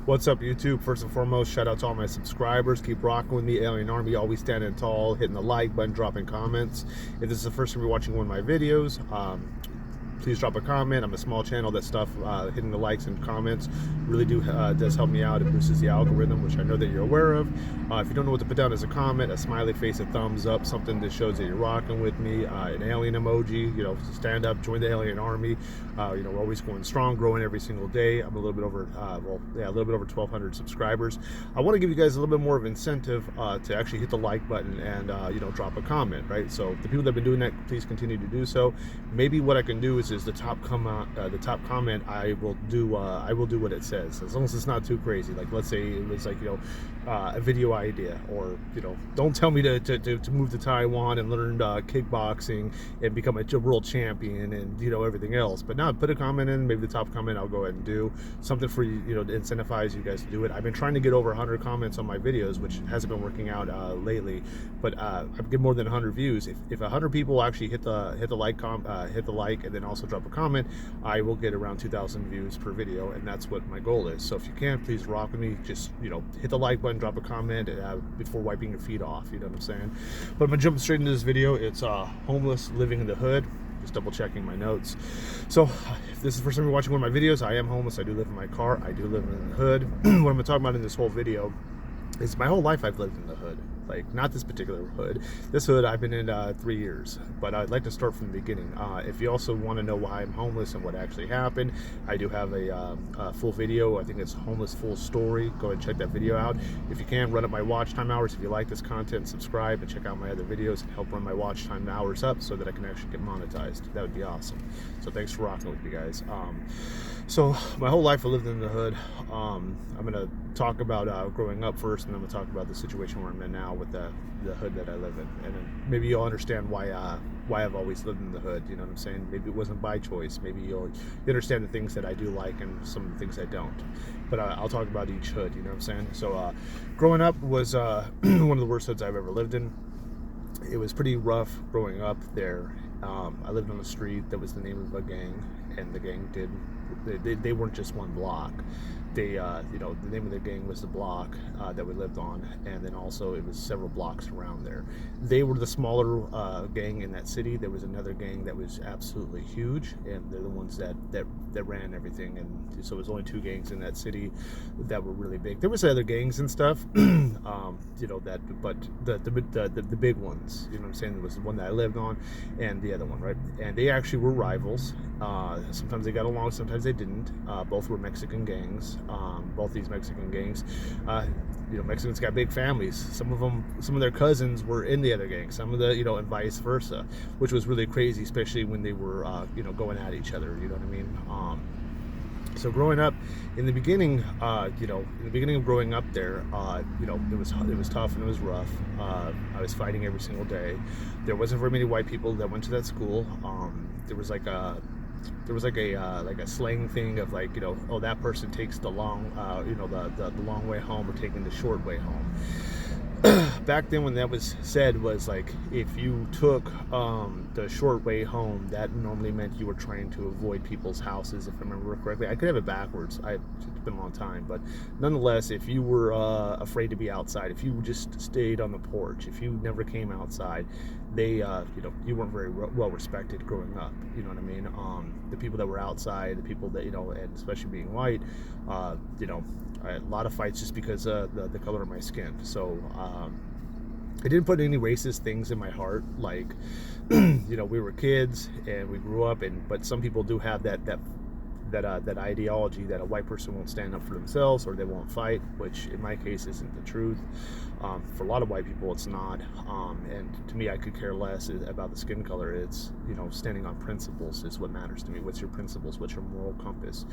What's up, YouTube? First and foremost, shout out to all my subscribers. Keep rocking with me, Alien Army, always standing tall, hitting the like button, dropping comments. If this is the first time you're watching one of my videos, please drop a comment. I'm a small channel. That stuff, hitting the likes and comments really does help me out. It boosts the algorithm, which I know that you're aware of. If you don't know what to put down as a comment, a smiley face, a thumbs up, something that shows that you're rocking with me, an alien emoji, stand up, join the Alien Army. We're always going strong, growing every single day. I'm a little bit over, a little bit over 1,200 subscribers. I want to give you guys a little bit more of incentive to actually hit the like button and drop a comment, right? So the people that have been doing that, please continue to do so. Maybe what I can do is the top comment, I will do what it says, as long as it's not too crazy. Like, let's say it was like, a video idea, or don't tell me to move to Taiwan and learn kickboxing and become a world champion and everything else. But now put a comment in, maybe the top comment I'll go ahead and do something for you, to incentivize you guys to do it. I've been trying to get over 100 comments on my videos, which hasn't been working out lately, but I've get more than 100 views. If 100 people actually hit the like and then also drop a comment, I will get around 2,000 views per video, and that's what my goal is. So if you can, please rock with me. Just hit the like button, drop a comment before wiping your feet off. You know what I'm saying? But I'm gonna jump straight into this video. It's homeless living in the hood. Just double checking my notes. So if this is the first time you're watching one of my videos, I am homeless. I do live in my car. I do live in the hood. What I'm gonna talk about in this whole video is my whole life I've lived in the hood. Like, not this particular hood. This hood I've been in 3 years, but I'd like to start from the beginning. If you also want to know why I'm homeless and what actually happened, I do have a full video. I think it's Homeless Full Story. Go ahead and check that video out. If you can, run up my watch time hours. If you like this content, subscribe and check out my other videos and help run my watch time hours up so that I can actually get monetized. That would be awesome. So thanks for rocking with me, guys. So my whole life I lived in the hood. I'm gonna talk about growing up first, and then I'm gonna talk about the situation where I'm in now with the hood that I live in, and then maybe you'll understand why I've always lived in the hood. You know what I'm saying? Maybe it wasn't by choice. Maybe you'll understand the things that I do like and some of the things I don't. But I'll talk about each hood. You know what I'm saying? So growing up was one of the worst hoods I've ever lived in. It was pretty rough growing up there. I lived on a street that was the name of a gang, and the gang they weren't just one block. The name of the gang was the block that we lived on, and then also it was several blocks around there. They were the smaller gang in that city. There was another gang that was absolutely huge, and they're the ones that ran everything. And so it was only 2 gangs in that city that were really big. There was other gangs and stuff, but the big ones, you know what I'm saying, was the one that I lived on, and the other one, right? And they actually were rivals. Sometimes they got along, sometimes they didn't. Both were Mexican gangs. Both these Mexican gangs, Mexicans got big families. Some of their cousins were in the other gang. Some of the, and vice versa, which was really crazy, especially when they were, going at each other. You know what I mean? So growing up, in the beginning, of growing up there, it was tough and it was rough. I was fighting every single day. There wasn't very many white people that went to that school. There was like a slang thing of like, oh, that person takes the long, the long way home, or taking the short way home. Back then, when that was said, was like, if you took the short way home, that normally meant you were trying to avoid people's houses, if I remember correctly. I could have it backwards. It's been a long time, but nonetheless, if you were afraid to be outside, if you just stayed on the porch, if you never came outside, they you weren't very well respected growing up. You know what I mean? The people that were outside, the people that, and especially being white, I had a lot of fights just because the color of my skin. So I didn't put any racist things in my heart. Like, we were kids and we grew up, but some people do have that ideology that a white person won't stand up for themselves, or they won't fight, which in my case isn't the truth. For a lot of white people, it's not. And to me, I could care less about the skin color. It's, standing on principles is what matters to me. What's your principles? What's your moral compass?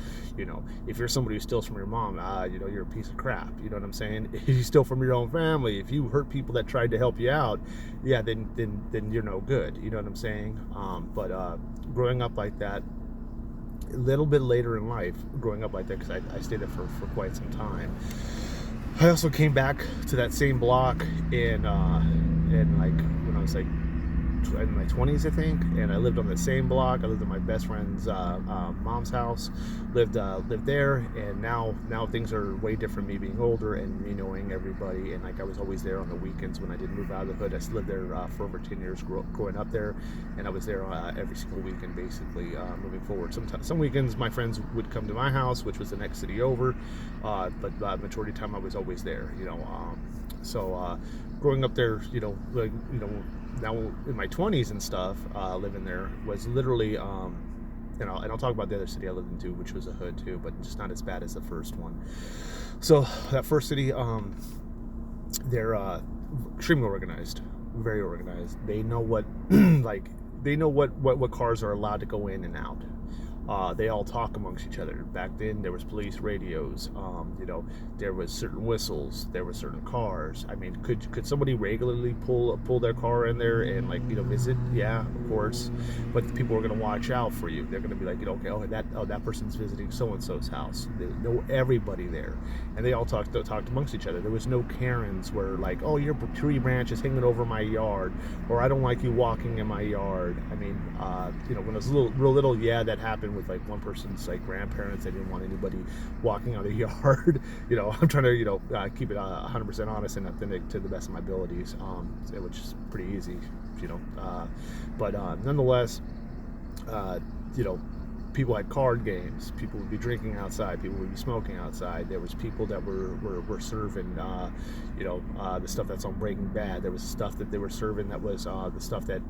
If you're somebody who steals from your mom, you're a piece of crap. You know what I'm saying? If you steal from your own family, if you hurt people that tried to help you out, yeah, then you're no good. You know what I'm saying? But growing up like that, a little bit later in life, growing up like that, because I stayed there for quite some time. I also came back to that same block in like when I was like in my 20s, I think, and I lived on the same block. I lived at my best friend's mom's house, lived there, and now things are way different. Me being older and me knowing everybody, and like I was always there on the weekends when I did move out of the hood. I lived there for over 10 years growing up there, and I was there every single weekend basically moving forward. Some weekends my friends would come to my house, which was the next city over, but the majority of the time I was always there, so growing up there, now in my 20s and stuff, living there was literally, and I'll talk about the other city I lived in too, which was a hood too, but just not as bad as the first one. So that first city, they're extremely organized, very organized. They know what, they know what cars are allowed to go in and out. They all talk amongst each other. Back then, there was police radios. There was certain whistles. There were certain cars. I mean, could somebody regularly pull their car in there and visit? Yeah, of course. But the people are going to watch out for you. They're going to be like, that person's visiting so and so's house. They know everybody there, and they all talked amongst each other. There was no Karens where like, oh, your tree branch is hanging over my yard, or I don't like you walking in my yard. I mean, when I was real little, yeah, that happened with like one person's like grandparents. They didn't want anybody walking on the yard. I'm trying to keep it 100% honest and authentic to the best of my abilities, which is pretty easy, but nonetheless, people had card games. People would be drinking outside. People would be smoking outside. There was people that were serving the stuff that's on Breaking Bad. There was stuff that they were serving that was the stuff that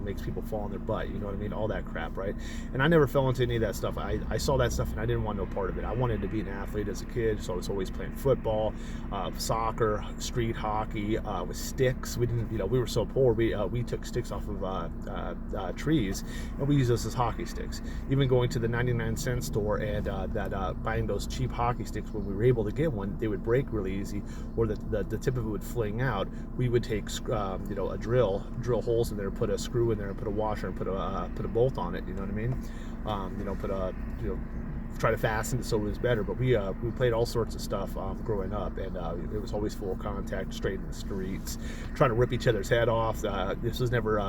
makes people fall on their butt, you know what I mean? All that crap, right? And I never fell into any of that stuff. I saw that stuff and I didn't want no part of it. I wanted to be an athlete as a kid, so I was always playing football, soccer, street hockey, with sticks. We didn't, we were so poor, we took sticks off of trees and we used those as hockey sticks. Even going to the 99-cent store and buying those cheap hockey sticks, when we were able to get one, they would break really easy, or the tip of it would fling out. We would take a drill holes in there, put a screw in there, and put a washer, and put a bolt on it. You know what I mean? Try to fasten it so it was better. But we played all sorts of stuff growing up, and it was always full contact, straight in the streets, trying to rip each other's head off. This was never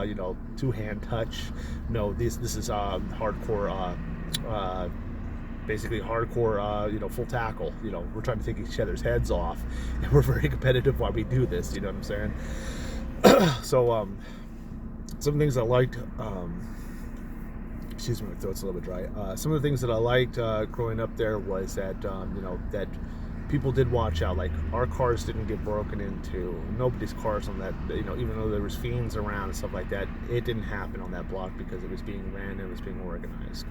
two-hand touch. No, this is hardcore. Basically hardcore, full tackle. We're trying to take each other's heads off, and we're very competitive while we do this. You know what I'm saying? So some things I liked, excuse me, my throat's a little bit dry. Some of the things that I liked growing up there was that, that people did watch out. Like, our cars didn't get broken into. Nobody's cars on that, even though there was fiends around and stuff like that, it didn't happen on that block because it was being ran, it was being organized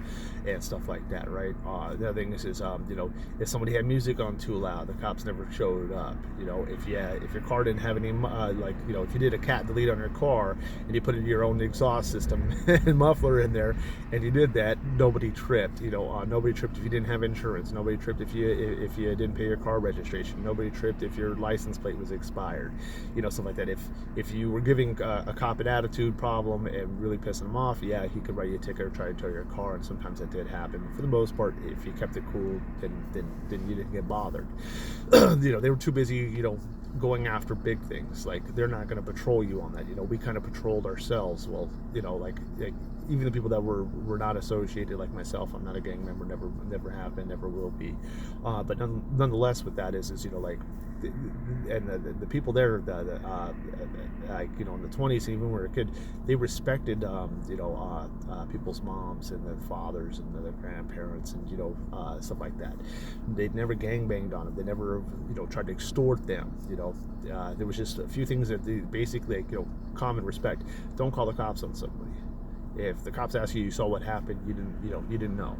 and stuff like that, right? The other thing is if somebody had music on too loud, the cops never showed up. If your car didn't have any, if you did a cat delete on your car and you put in your own exhaust system and muffler in there, and you did that, nobody tripped. Nobody tripped if you didn't have insurance. Nobody tripped if you didn't pay your car registration. Nobody tripped if your license plate was expired. Stuff like that. If you were giving a cop an attitude problem and really pissing him off, yeah, he could write you a ticket or try to tow your car, and sometimes that did happen. For the most part, if you kept it cool, then you didn't get bothered. They were too busy, going after big things. Like, they're not going to patrol you on that. We kind of patrolled ourselves. Well, like even the people that were not associated, like myself, I'm not a gang member, never have been, never will be. But nonetheless, with that is the people there, in the 20s, even when we were a kid, they respected, people's moms and their fathers and their grandparents and, stuff like that. They'd never gangbanged on them. They never, tried to extort them. There was just a few things that they basically, common respect. Don't call the cops on somebody. If the cops ask you saw what happened, you didn't know.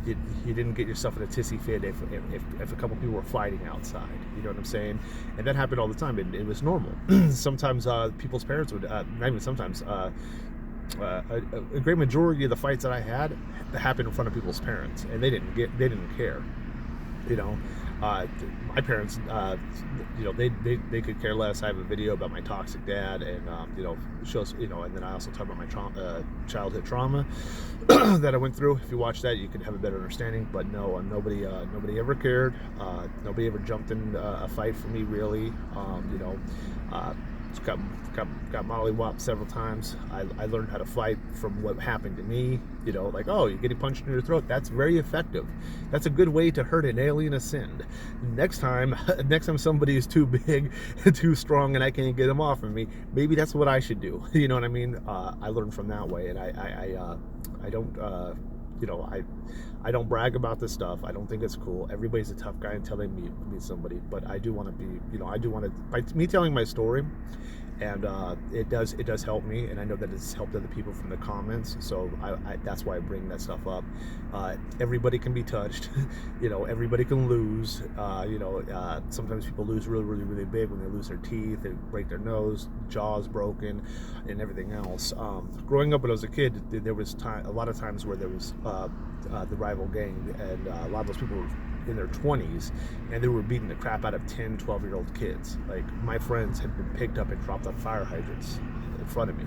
You didn't get yourself in a tissy fit if a couple people were fighting outside. You know what I'm saying? And that happened all the time. It was normal. Sometimes people's parents would, not even sometimes, a great majority of the fights that I had happened in front of people's parents, and they didn't care. My parents, they could care less. I have a video about my toxic dad, and shows, and then I also talk about my childhood trauma that I went through. If you watch that, you can have a better understanding. But no, nobody ever cared. Nobody ever jumped in a fight for me, really. got mollywopped several times. I learned how to fight from what happened to me. You know, like, oh, you're getting punched in your throat. That's very effective. That's a good way to hurt an AlienAscend. Next time somebody is too big, too strong, and I can't get them off of me, maybe that's what I should do. You know what I mean? I learned from that way, and I don't. You know, I don't brag about this stuff. I don't think it's cool. Everybody's a tough guy until they meet somebody. But I do want to be, you know, I do want to, by me telling my story, and it does help me, and I know that it's helped other people from the comments. So that's why I bring that stuff up. Everybody can be touched. You know, everybody can lose. You know, sometimes people lose really big when they lose their teeth, they break their nose, jaws broken, and everything else. Growing up when I was a kid, there was a lot of times where there was the rival gang, and a lot of those people were in their 20s, and they were beating the crap out of 10, 12-year-old kids. Like, my friends had been picked up and dropped on fire hydrants in front of me.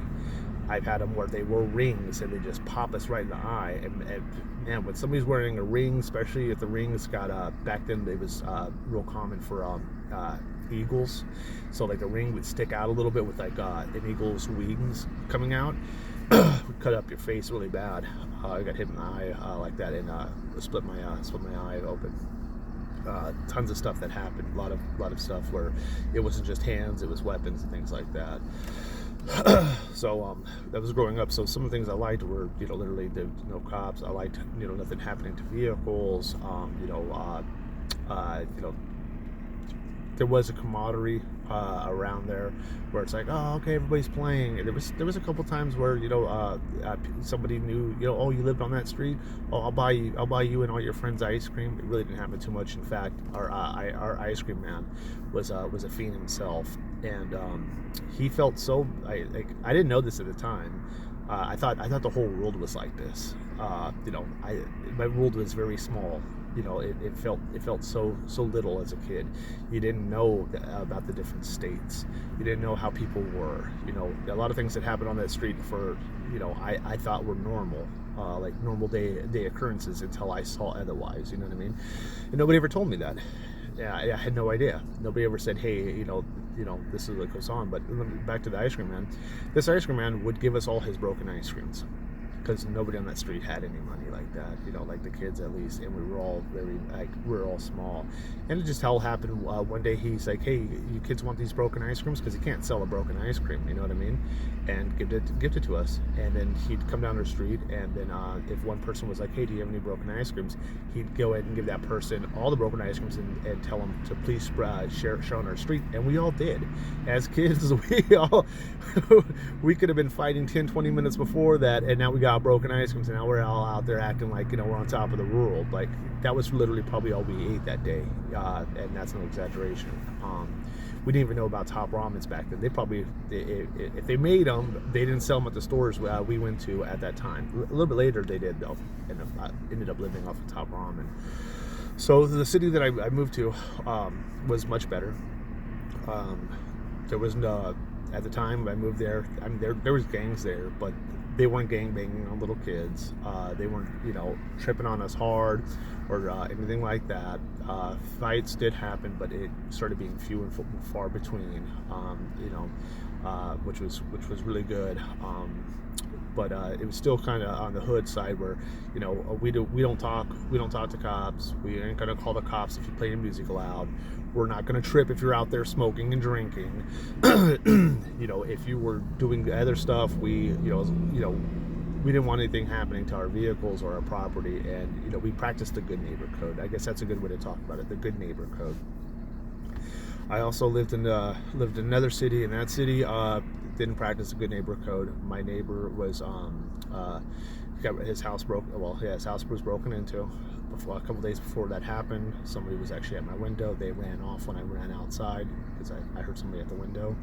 I've had them where they wore rings and they just pop us right in the eye. And man, when somebody's wearing a ring, especially if the ring's got back then it was real common for eagles, so like the ring would stick out a little bit with like an eagle's wings coming out. Would cut up your face really bad. I got hit in the eye like that, and split my eye open. Tons of stuff that happened. A lot of stuff where it wasn't just hands; it was weapons and things like that. So that was growing up. So some of the things I liked were, you know, literally the no cops. I liked, you know, nothing happening to vehicles. You know, there was a camaraderie around there where it's like, oh, okay, everybody's playing. And there was a couple times where, you know, somebody knew, you know, oh, you lived on that street, oh, I'll buy you and all your friends ice cream. It really didn't happen too much. In fact, our ice cream man was a fiend himself, and he felt so, I didn't know this at the time. I thought the whole world was like this. You know, my world was very small. You know, it felt so little as a kid. You didn't know about the different states. You didn't know how people were. You know, a lot of things that happened on that street for, you know, I thought were normal, like normal day occurrences, until I saw otherwise. You know what I mean? And nobody ever told me that. Yeah, I had no idea. Nobody ever said, hey, you know, this is what goes on. But back to the ice cream man. This ice cream man would give us all his broken ice creams, because nobody on that street had any money like that, you know, like the kids at least, and we were all all small. And it just all happened one day. He's like, hey, you kids want these broken ice creams? Because he can't sell a broken ice cream, you know what I mean, and gift it to us. And then he'd come down the street, and then if one person was like, hey, do you have any broken ice creams, he'd go ahead and give that person all the broken ice creams, and tell them to please share on our street. And we all did. As kids, we could have been fighting 10-20 minutes before that, and now we got broken ice creams, and now we're all out there acting like, you know, we're on top of the world. Like, that was literally probably all we ate that day, and that's no exaggeration. We didn't even know about top ramens back then. If they made them, they didn't sell them at the stores we went to at that time. A little bit later they did, though, and I ended up living off of top ramen. So the city that I moved to was much better. There was no, at the time I moved there, I mean, there was gangs there, but they weren't gang banging on little kids. They weren't, you know, tripping on us hard or anything like that. Fights did happen, but it started being few and far between. You know, which was really good. But it was still kind of on the hood side where, you know, we don't talk to cops. We ain't gonna call the cops if you play your music loud. We're not gonna trip if you're out there smoking and drinking. You know, if you were doing other stuff, we didn't want anything happening to our vehicles or our property, and, you know, we practiced the good neighbor code. I guess that's a good way to talk about it, the good neighbor code. I also lived in another city. In that city, didn't practice the good neighbor code. My neighbor was got his house his house was broken into. A couple days before that happened, somebody was actually at my window. They ran off when I ran outside, because I heard somebody at the window,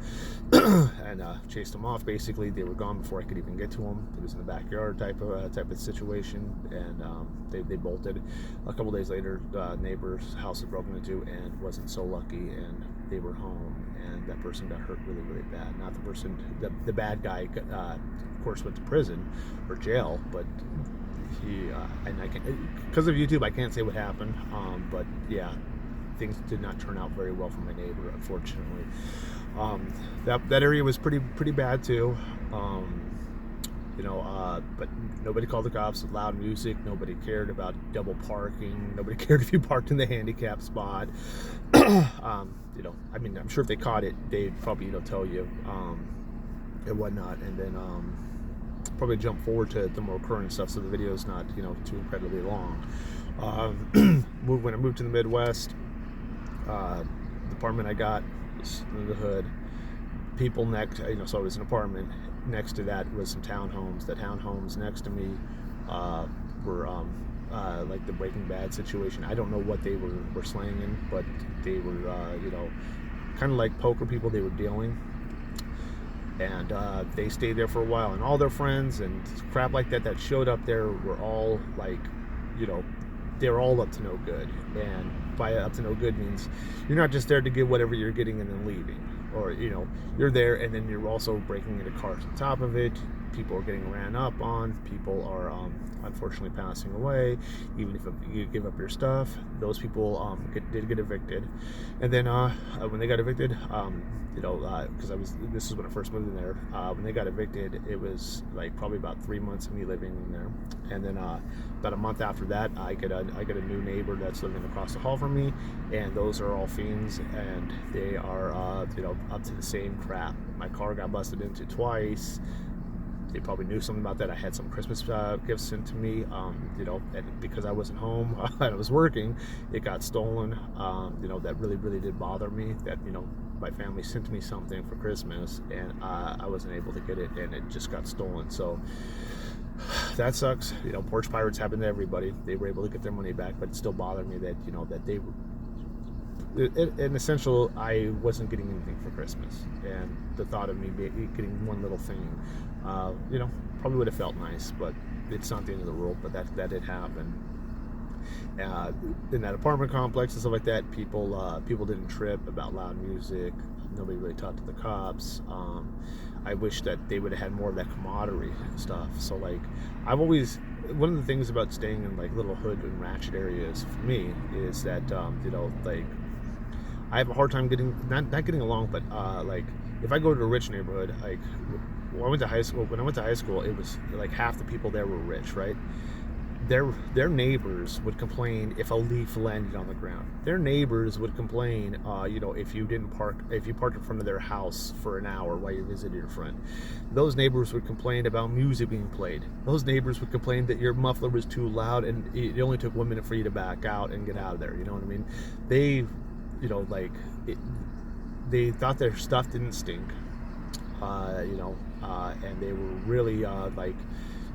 and chased them off. Basically, they were gone before I could even get to them. It was in the backyard type of situation, and they bolted. A couple days later, neighbor's house was broken into and wasn't so lucky, and they were home, and that person got hurt really bad. Not the person, the bad guy, of course, went to prison or jail, but he and I can't, because of YouTube, I can't say what happened. But yeah, things did not turn out very well for my neighbor, unfortunately. That area was pretty bad too. But nobody called the cops with loud music. Nobody cared about double parking. Nobody cared if you parked in the handicap spot. I'm sure if they caught it, they'd probably, tell you, and whatnot. And then, probably jump forward to the more current stuff, so the video's not, too incredibly long. When I moved to the Midwest, the apartment I got was in the hood. People next, so it was an apartment. Next to that was some townhomes. The townhomes next to me were like the Breaking Bad situation. I don't know what they were slanging, but they were, kind of like poker people. They were dealing. And they stayed there for a while. And all their friends and crap like that showed up there were all like, they're all up to no good. And by up to no good means you're not just there to get whatever you're getting and then leaving. Or, you're there and then you're also breaking into cars on top of it. People are getting ran up on. People are unfortunately passing away. Even if you give up your stuff, those people did get evicted. And then when they got evicted, because this is when I first moved in there. When they got evicted, it was like probably about 3 months of me living in there. And then about a month after that, I get a new neighbor that's living across the hall from me, and those are all fiends, and they are up to the same crap. My car got busted into twice. They probably knew something about that. I had some Christmas gifts sent to me, and because I wasn't home and I was working, it got stolen. That really did bother me. That my family sent me something for Christmas, and I wasn't able to get it, and it just got stolen. So that sucks. Porch pirates happen to everybody. They were able to get their money back, but it still bothered me that that they were. In essential, I wasn't getting anything for Christmas, and the thought of me getting one little thing, probably would have felt nice, but it's not the end of the world. But that did happen. In that apartment complex and stuff like that, people didn't trip about loud music. Nobody really talked to the cops. I wish that they would have had more of that camaraderie stuff. So like, one of the things about staying in like little hood and ratchet areas for me is that like, I have a hard time not getting along, but like if I go to a rich neighborhood, like when I went to high school, it was like half the people there were rich, right? Their neighbors would complain if a leaf landed on the ground. Their neighbors would complain, if you parked in front of their house for an hour while you visited your friend. Those neighbors would complain about music being played. Those neighbors would complain that your muffler was too loud and it only took 1 minute for you to back out and get out of there. You know what I mean? They, they thought their stuff didn't stink, and they were really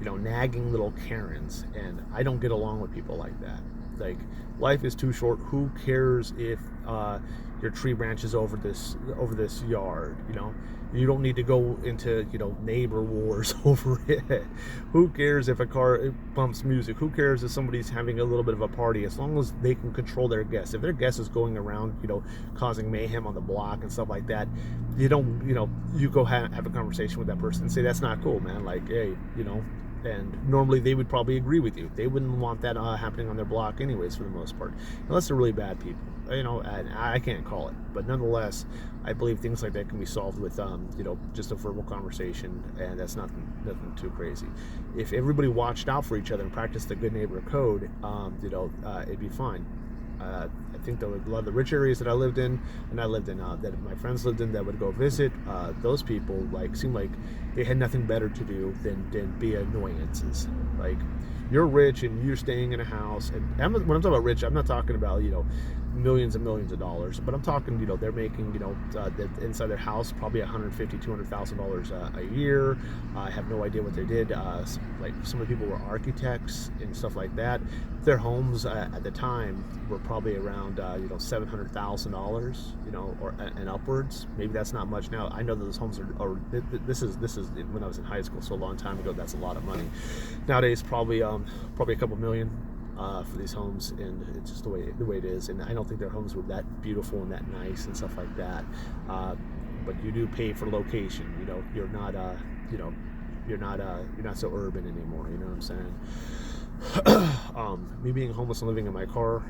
nagging little Karens, and I don't get along with people like that. Like, life is too short. Who cares if your tree branches over this yard? You don't need to go into neighbor wars over it. Who cares if a car bumps music? Who cares if somebody's having a little bit of a party? As long as they can control their guests. If their guest is going around causing mayhem on the block and stuff like that, you go have a conversation with that person and say, that's not cool, man. Like, hey, and normally they would probably agree with you. They wouldn't want that happening on their block anyways, for the most part, unless they're really bad people, and I can't call it. But nonetheless, I believe things like that can be solved with just a verbal conversation, and that's nothing too crazy. If everybody watched out for each other and practiced the good neighbor code, it'd be fine. I think that a lot of the rich areas that I lived in, that my friends lived in, that would go visit, those people seemed like they had nothing better to do than be annoyances. Like, you're rich and you're staying in a house, and when I'm talking about rich, I'm not talking about millions and millions of dollars, but I'm talking they're making inside their house probably $150,000-$200,000 a year. I have no idea what they did. Like, some of the people were architects and stuff like that. Their homes at the time were probably around $700,000, or and upwards. Maybe that's not much now. I know that those homes are this is when I was in high school, so a long time ago. That's a lot of money. Nowadays, probably a couple million for these homes, and it's just the way it is. And I don't think their homes were that beautiful and that nice and stuff like that. But you do pay for location. You're not you're not so urban anymore. You know what I'm saying? Me being homeless and living in my car,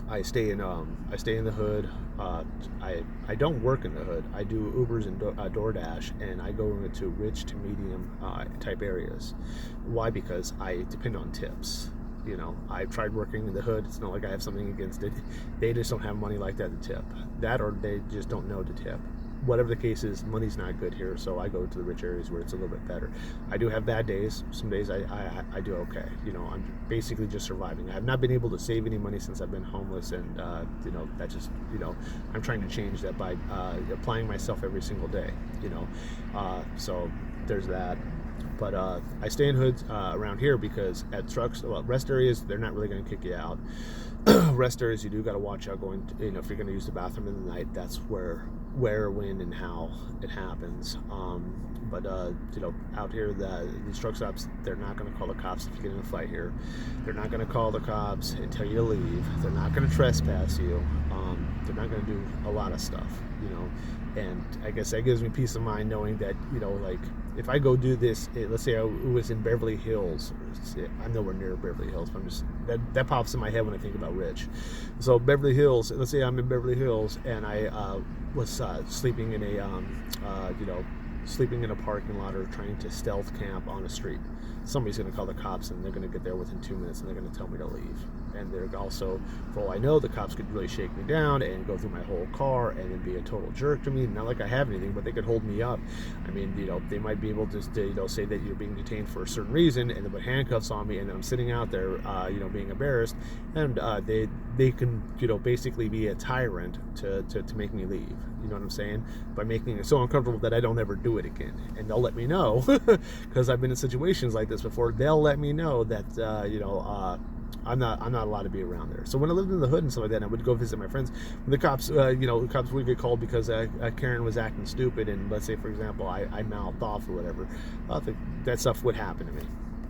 I stay in the hood. I don't work in the hood. I do Ubers and DoorDash, and I go into rich to medium type areas. Why? Because I depend on tips. You know, I've tried working in the hood. It's not like I have something against it. They just don't have money like that to tip. That, or they just don't know to tip. Whatever the case is, money's not good here, so I go to the rich areas where it's a little bit better. I do have bad days. Some days I do okay. You know, I'm basically just surviving. I have not been able to save any money since I've been homeless, and you know, that just, you know, I'm trying to change that by applying myself every single day. You know, so there's that. But I stay in hoods around here because at trucks, well, rest areas, they're not really going to kick you out. Rest areas, you do got to watch out going, you know, if you're going to use the bathroom in the night, that's where, when, and how it happens. But you know, out here, these truck stops, they're not going to call the cops if you get in a fight here. They're not going to call the cops and tell you to leave. They're not going to trespass you. They're not going to do a lot of stuff, you know. And I guess that gives me peace of mind knowing that, you know, like, if I go do this, let's say I was in Beverly Hills. I'm nowhere near Beverly Hills, but I'm just, that pops in my head when I think about rich. So Beverly Hills, let's say I'm in Beverly Hills and I was sleeping in a, you know, sleeping in a parking lot or trying to stealth camp on a street. Somebody's going to call the cops, and they're going to get there within 2 minutes, and they're going to tell me to leave. And they're also, for all I know, the cops could really shake me down and go through my whole car and then be a total jerk to me. Not like I have anything, but they could hold me up. I mean, you know, they might be able to, you know, say that you're being detained for a certain reason, and then put handcuffs on me, and then I'm sitting out there, you know, being embarrassed, and they can, you know, basically be a tyrant to make me leave. You know what I'm saying? By making it so uncomfortable that I don't ever do it again. And they'll let me know, because I've been in situations like this before. They'll let me know that, you know, I'm not allowed to be around there. So when I lived in the hood and stuff like that, I would go visit my friends. The cops, you know, the cops would get called because Karen was acting stupid, and let's say, for example, I mouthed off or whatever. That stuff would happen to me.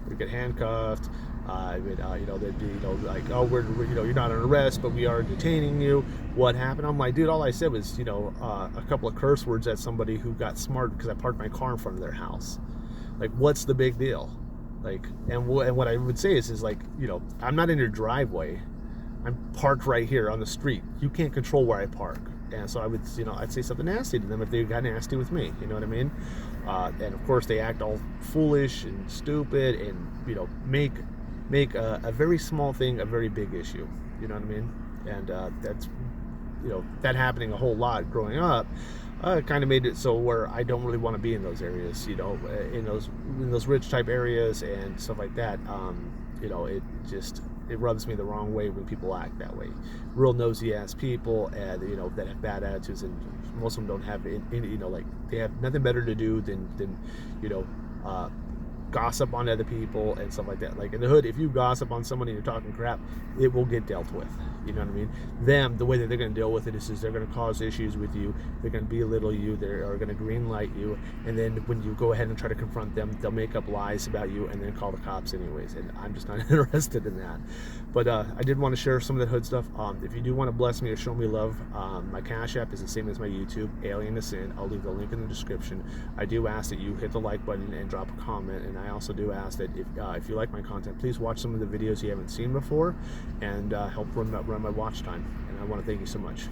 We'd get handcuffed. You know, they'd be, you know, like, oh, we're you know, you're not under arrest, but we are detaining you. What happened? I'm like, dude, all I said was, you know, a couple of curse words at somebody who got smart because I parked my car in front of their house. Like, what's the big deal? Like, and what I would say is like, you know, I'm not in your driveway. I'm parked right here on the street. You can't control where I park. And so I would, you know, I'd say something nasty to them if they got nasty with me. You know what I mean? And of course, they act all foolish and stupid, and, you know, make a very small thing a very big issue. You know what I mean? And that's, you know, that happening a whole lot growing up. Kind of made it so where I don't really want to be in those areas, you know, in those rich type areas and stuff like that. You know, it rubs me the wrong way when people act that way. Real nosy ass people, and, you know, that have bad attitudes, and most of them don't have any, you know, like, they have nothing better to do than you know, gossip on other people and stuff like that. Like, in the hood, if you gossip on somebody and you're talking crap, it will get dealt with. You know what I mean? Them, the way that they're going to deal with it is they're going to cause issues with you. They're going to belittle you. They are going to green light you. And then when you go ahead and try to confront them, they'll make up lies about you and then call the cops anyways. And I'm just not interested in that. But I did want to share some of the hood stuff. If you do want to bless me or show me love, my Cash App is the same as my YouTube, AlienAscend. I'll leave the link in the description. I do ask that you hit the like button and drop a comment. And I also do ask that if you like my content, please watch some of the videos you haven't seen before, and help run my watch time. And I want to thank you so much.